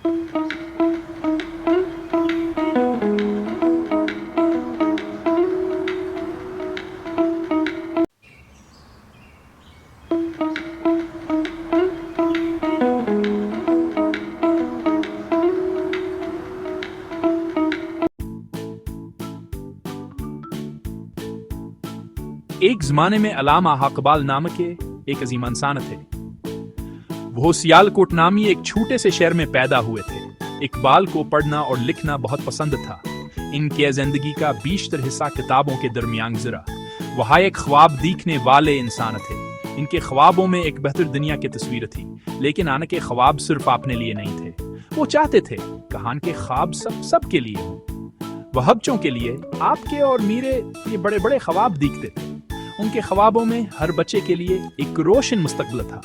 ایک زمانے میں علامہ اقبال نام کے ایک عظیم انسان تھے۔ وہ سیالکوٹ نامی ایک چھوٹے سے شہر میں پیدا ہوئے تھے۔ اقبال کو پڑھنا اور لکھنا بہت پسند تھا۔ ان کے زندگی کا بیشتر حصہ کتابوں کے درمیان گزرا۔ وہ ایک خواب دیکھنے والے انسان تھے۔ ان کے خوابوں میں ایک بہتر دنیا کی تصویر تھی، لیکن ان کے خواب صرف اپنے لیے نہیں تھے۔ وہ چاہتے تھے کہان کے خواب سب کے لیے ہوں۔ وہ بچوں کے لیے، آپ کے اور میرے یہ بڑے بڑے خواب دیکھتے تھے۔ ان کے خوابوں میں ہر بچے کے لیے ایک روشن مستقبل تھا۔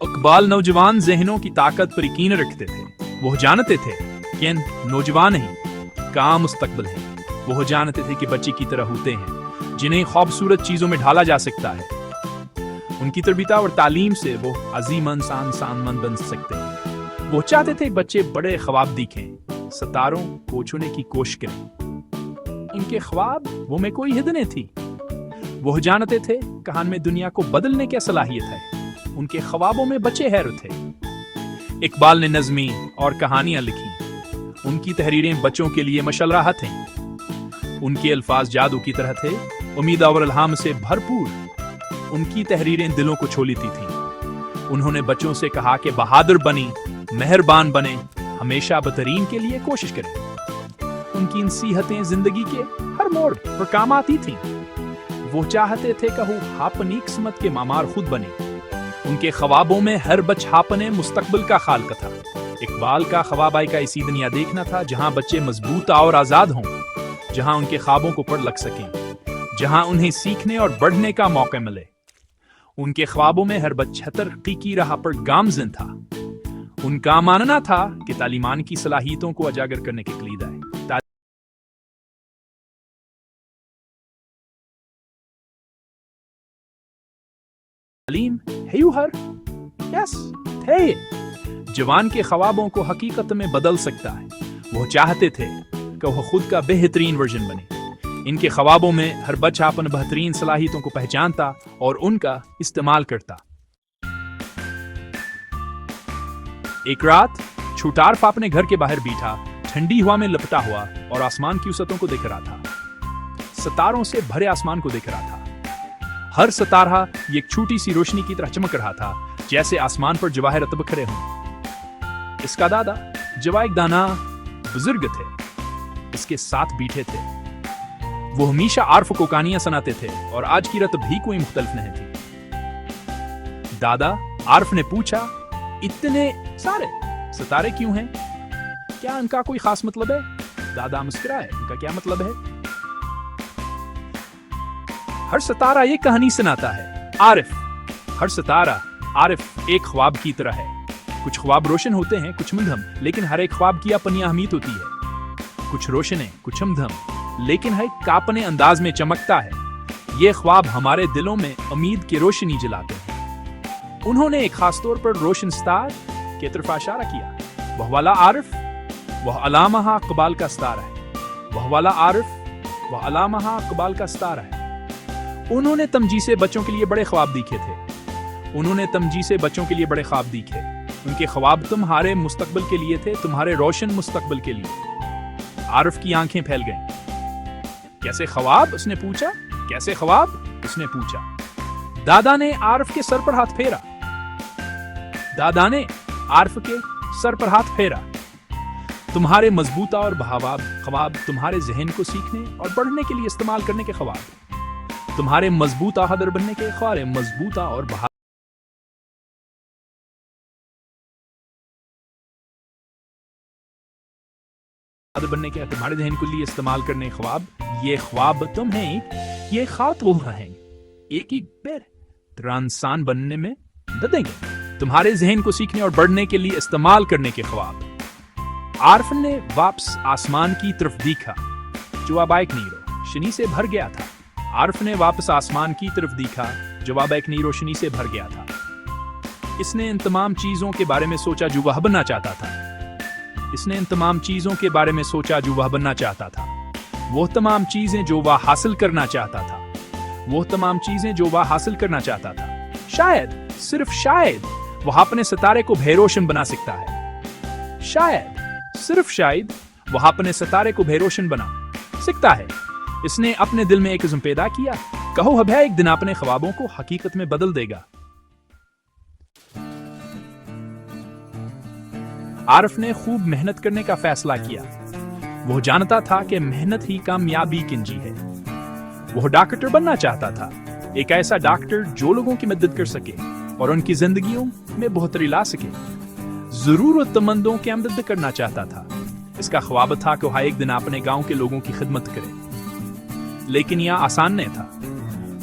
اقبال نوجوان ذہنوں کی طاقت پر یقین رکھتے تھے۔ وہ جانتے تھے کہ نوجوان ہی کا مستقبل ہے۔ وہ جانتے تھے کہ بچے کی طرح ہوتے ہیں جنہیں خوبصورت چیزوں میں ڈھالا جا سکتا ہے۔ ان کی تربیت اور تعلیم سے وہ عظیم انسان بن سکتے ہیں۔ وہ چاہتے تھے بچے بڑے خواب دیکھیں، ستاروں کو چھونے کی کوشش کریں۔ ان کے خواب وہ میں کوئی حد نہیں تھی۔ وہ جانتے تھے کہان میں دنیا کو بدلنے کی صلاحیت ہے۔ ان کے خوابوں میں بچے حیرت تھے۔ اقبال نے نظمیں اور کہانیاں لکھی۔ ان کی تحریریں بچوں کے لیے مشعل راہ تھیں۔ ان کے الفاظ جادو کی طرح تھے، امید اور الہام سے بھرپور۔ ان کی تحریریں دلوں کو چھو لیتی تھیں۔ انہوں نے بچوں سے کہا کہ بہادر بنیں، مہربان بنیں، ہمیشہ بہترین کے لیے کوشش کریں۔ ان کی نصیحتیں زندگی کے ہر موڑ پر کام آتی تھیں۔ وہ چاہتے تھے کہ وہ اپنی قسمت کے معمار خود بنے۔ ان کے خوابوں میں ہر بچہ اپنے مستقبل کا خالق تھا۔ اقبال کا خواب کا ایسی دنیا دیکھنا تھا جہاں بچے مضبوط اور آزاد ہوں، جہاں ان کے خوابوں کو پڑھ لگ سکیں، جہاں انہیں سیکھنے اور بڑھنے کا موقع ملے۔ ان کے خوابوں میں ہر بچہ ترقی کی راہ پر گامزن تھا۔ ان کا ماننا تھا کہ تعلیمان کی صلاحیتوں کو اجاگر کرنے کی کلید ہے۔ تعلیم تھے جوان کے خوابوں کو حقیقت میں بدل سکتا ہے۔ وہ چاہتے تھے کہ وہ خود کا بہترین ورژن بنے۔ ان کے خوابوں میں ہر بچہ اپنے بہترین صلاحیتوں کو پہچانتا اور ان کا استعمال کرتا۔ ایک رات چھوٹا عارف اپنے گھر کے باہر بیٹھا، ٹھنڈی ہوا میں لپٹا ہوا اور آسمان کی وسعتوں کو دیکھ رہا تھا۔ ستاروں سے بھرے آسمان کو دیکھ رہا تھا۔ ہر ستارہ ایک چھوٹی سی روشنی کی طرح چمک رہا تھا، جیسے آسمان پر جواہرات بکھرے ہوں۔ اس کا دادا جو ایک دانا بزرگ تھے، اس کے ساتھ بیٹھے تھے۔ وہ ہمیشہ عارف کو کہانیاں سناتے تھے اور آج کی رات بھی کوئی مختلف نہیں تھی۔ دادا عارف نے پوچھا، اتنے سارے ستارے کیوں ہیں؟ کیا ان کا کوئی خاص مطلب ہے؟ دادا مسکرائے، ان کا کیا مطلب ہے؟ ہر ستارہ ایک کہانی سناتا ہے عارف۔ ہر ستارہ عارف ایک خواب کی طرح ہے۔ کچھ خواب روشن ہوتے ہیں، کچھ مدھم، لیکن ہر ایک خواب کی اپنی اہمیت ہوتی ہے۔ کچھ روشن ہے، کچھ مدھم، لیکن ہر ایک اپنے انداز میں چمکتا ہے۔ یہ خواب ہمارے دلوں میں امید کی روشنی جلاتے ہیں۔ انہوں نے ایک خاص طور پر روشن ستارہ کی طرف اشارہ کیا۔ وہ والا عارف، وہ علامہ اقبال کا ستارہ ہے۔ وہ والا عارف، وہ علامہ اقبال کا ستارہ ہے۔ انہوں نے تمجید سے بچوں کے لیے بڑے خواب دیکھے تھے۔ انہوں نے تمجید سے بچوں کے لیے بڑے خواب دیکھے۔ ان کے خواب تمہارے مستقبل کے لیے تھے، تمہارے روشن مستقبل کے لیے۔ عارف کی آنکھیں پھیل گئیں۔ کیسے خواب؟ اس نے پوچھا۔ کیسے خواب؟ اس نے پوچھا۔ دادا نے عارف کے سر پر ہاتھ پھیرا۔ دادا نے عارف کے سر پر ہاتھ پھیرا۔ تمہارے مضبوطہ اور بہاواب خواب تمہارے ذہن کو سیکھنے اور بڑھنے کے لیے استعمال کرنے کے خواب۔ تمہارے مضبوط آہدر بننے کے خواب، مضبوط اور بہادر بننے کے تمہارے ذہن کو لیے استعمال کرنے خواب۔ یہ خواب تمہیں یہ خاطر ہیں ایک ہی بہتر انسان بننے میں مدد دیں گے۔ تمہارے ذہن کو سیکھنے اور بڑھنے کے لیے استعمال کرنے کے خواب۔ عارف نے واپس آسمان کی طرف دیکھا جو اب ایک نئی روشنی سے بھر گیا تھا۔ عارف نے واپس آسمان کی طرف دیکھا جو اب ایک نئی روشنی سے بھر گیا تھا۔ اس نے ان تمام چیزوں کے بارے میں سوچا جو وہ بننا چاہتا تھا۔ اس نے ان تمام چیزوں کے بارے میں سوچا جو وہ بننا چاہتا تھا، وہ تمام چیزیں جو وہ حاصل کرنا چاہتا تھا، وہ تمام چیزیں جو وہ حاصل کرنا چاہتا تھا۔ شاید، صرف شاید، وہ اپنے ستارے کو بے روشن بنا سکتا ہے۔ شاید، صرف شاید، وہ اپنے ستارے کو بے روشن بنا سکتا ہے۔ اس نے اپنے دل میں ایک عزم پیدا کیا، کہو ہب ہے ایک دن اپنے خوابوں کو حقیقت میں بدل دے گا۔ عارف نے خوب محنت کرنے کا فیصلہ کیا۔ وہ جانتا تھا کہ محنت ہی کامیابی کی کنجی ہے۔ وہ ڈاکٹر بننا چاہتا تھا، ایک ایسا ڈاکٹر جو لوگوں کی مدد کر سکے اور ان کی زندگیوں میں بہتری لا سکے۔ ضرورت مندوں کی مدد کرنا چاہتا تھا۔ اس کا خواب تھا کہ وہ ایک دن اپنے گاؤں کے لوگوں کی خدمت کرے، لیکن یہ آسان نہیں تھا۔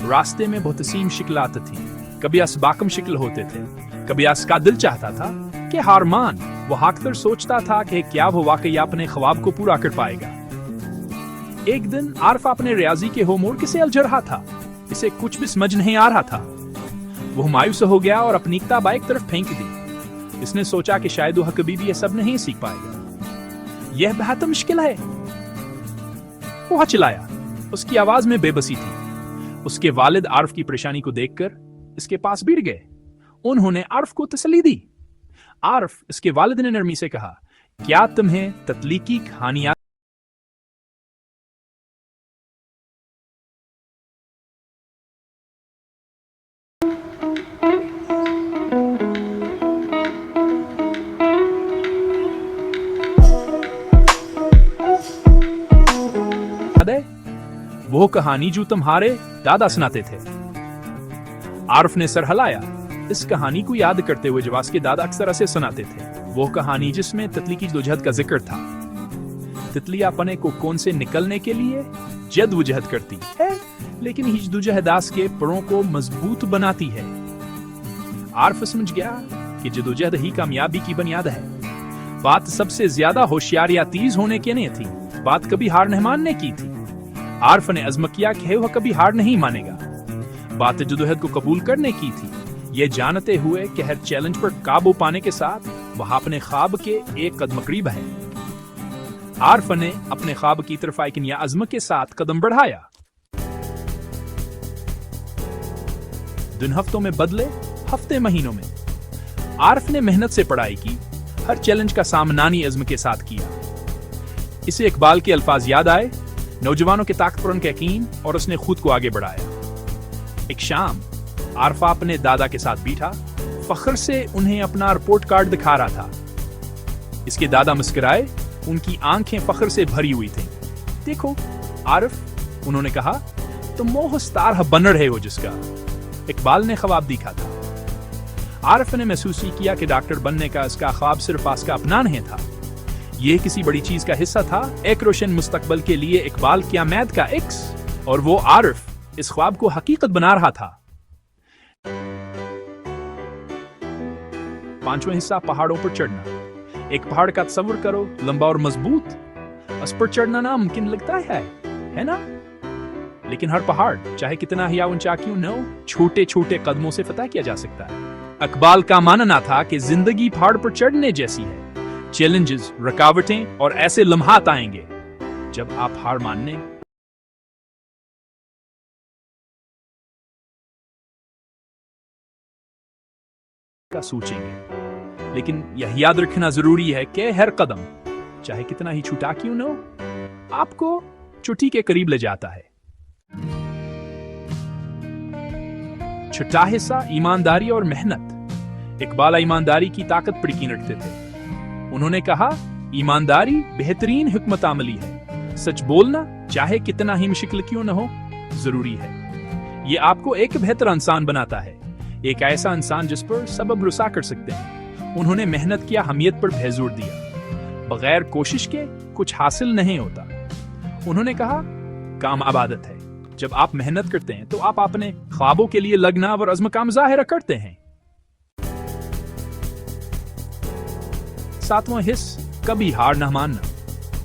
راستے میں بہت سی مشکلات تھیں، کبھی اسباقم شکل ہوتے تھے، کبھی اس کا دل چاہتا تھا کہ ہار مان۔ وہ اکثر سوچتا تھا کہ کیا وہ واقعی اپنے خواب کو پورا کر پائے گا۔ ایک دن عارف اپنے ریاضی کے ہوم ورک سے الجھ رہا تھا، اسے کچھ بھی سمجھ نہیں آ رہا تھا۔ وہ مایوس ہو گیا اور اپنی کتاب ایک طرف پھینک دی۔ اس نے سوچا کہ شاید وہ کبھی بھی یہ سب نہیں سیکھ پائے گا، یہ بہت مشکل ہے۔ وہ چلایا، اس کی آواز میں بے بسی تھی۔ اس کے والد عارف کی پریشانی کو دیکھ کر اس کے پاس بیٹھ گئے۔ انہوں نے عارف کو تسلی دی۔ عارف، اس کے والد نے نرمی سے کہا، کیا تمہیں تخلیقی کہانیاں یاد ہے؟ وہ کہانی جو تمہارے دادا سناتے تھے۔ عارف نے سر ہلایا، اس کہانی کو یاد کرتے ہوئے جو اس کے دادا اکثر اسے سناتے تھے۔ وہ کہانی جس میں تتلی کی جدوجہد کا ذکر تھا۔ تتلی اپنے کو کون سے نکلنے کے لیے جدوجہد کرتی ہے، لیکن ہی جدوجہد اس کے پروں کو مضبوط بناتی ہے۔ عارف سمجھ گیا کہ جدوجہد ہی کامیابی کی بنیاد ہے۔ بات سب سے زیادہ ہوشیار یا تیز ہونے کی نہیں تھی، بات کبھی ہار نہیں ماننے کی تھی۔ عارف نے عزم کیا کہ وہ کبھی ہار نہیں مانے گا۔ بات جدوجہد کو قبول کرنے کی تھی، یہ جانتے ہوئے کہ ہر چیلنج پر قابو پانے کے ساتھ وہ اپنے خواب کے ایک قدم قریب ہے۔ عارف نے اپنے خواب کی طرف ایک نیا عزم کے ساتھ قدم بڑھایا۔ دن ہفتوں میں بدلے، ہفتے مہینوں میں۔ عارف نے محنت سے پڑھائی کی، ہر چیلنج کا سامنا نئی عزم کے ساتھ کیا۔ اسے اقبال کے الفاظ یاد آئے، نوجوانوں کے طاقت پر ان کا یقین، اور اس نے خود کو آگے بڑھایا۔ ایک شام عارف اپنے دادا کے ساتھ بیٹھا، فخر سے انہیں اپنا رپورٹ کارڈ دکھا رہا تھا۔ اس کے دادا مسکرائے، ان کی آنکھیں فخر سے بھری ہوئی تھیں۔ دیکھو عارف، انہوں نے کہا، تم وہ ستارہ بن رہے ہو جس کا اقبال نے خواب دیکھا تھا۔ عارف نے محسوس کیا کہ ڈاکٹر بننے کا اس کا خواب صرف اس کا اپنا نہیں تھا، یہ کسی بڑی چیز کا حصہ تھا، ایک روشن مستقبل کے لیے اقبال کی آمد کا عکس، اور وہ عارف اس خواب کو حقیقت بنا رہا تھا۔ پانچواں حصہ، پہاڑوں پر چڑھنا۔ ایک پہاڑ کا تصور کرو، لمبا اور مضبوط۔ اس پر چڑھنا ناممکن لگتا ہے نا؟ لیکن ہر پہاڑ، چاہے کتنا ہی اونچا کیوں نہ ہو، چھوٹے چھوٹے قدموں سے فتح کیا جا سکتا ہے۔ اقبال کا ماننا تھا کہ زندگی پہاڑ پر چڑھنے جیسی ہے۔ چیلنجز، رکاوٹیں اور ایسے لمحات آئیں گے جب آپ ہار ماننے کا سوچیں گے، لیکن یہ یاد رکھنا ضروری ہے کہ ہر قدم، چاہے کتنا ہی چھوٹا کیوں نہ ہو، آپ کو چوٹی کے قریب لے جاتا ہے۔ چھٹا حصہ، ایمانداری اور محنت۔ اقبال ایمانداری کی طاقت پر یقین رکھتے تھے۔ انہوں نے کہا، ایمانداری بہترین حکمت عملی ہے۔ سچ بولنا، چاہے کتنا ہی مشکل کیوں نہ ہو، ضروری ہے۔ یہ آپ کو ایک بہتر انسان بناتا ہے، ایک ایسا انسان جس پر سب بھروسہ کر سکتے ہیں۔ انہوں نے محنت کی اہمیت پر بھی زور دیا۔ بغیر کوشش کے کچھ حاصل نہیں ہوتا۔ انہوں نے کہا، کام عبادت ہے۔ جب آپ محنت کرتے ہیں تو آپ اپنے خوابوں کے لیے لگنا اور عزم کا مظاہرہ کرتے ہیں۔ ساتواں حصہ، کبھی ہار نہ ماننا۔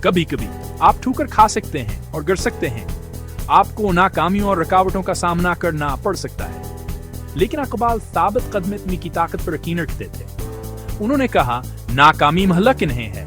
کبھی کبھی آپ ٹھوکر کھا سکتے ہیں اور گر سکتے ہیں، آپ کو ناکامیوں اور رکاوٹوں کا سامنا کرنا پڑ سکتا ہے، لیکن اقبال ثابت قدمی کی طاقت پر یقین رکھتے تھے۔ انہوں نے کہا، ناکامی مہلک نہیں ہے،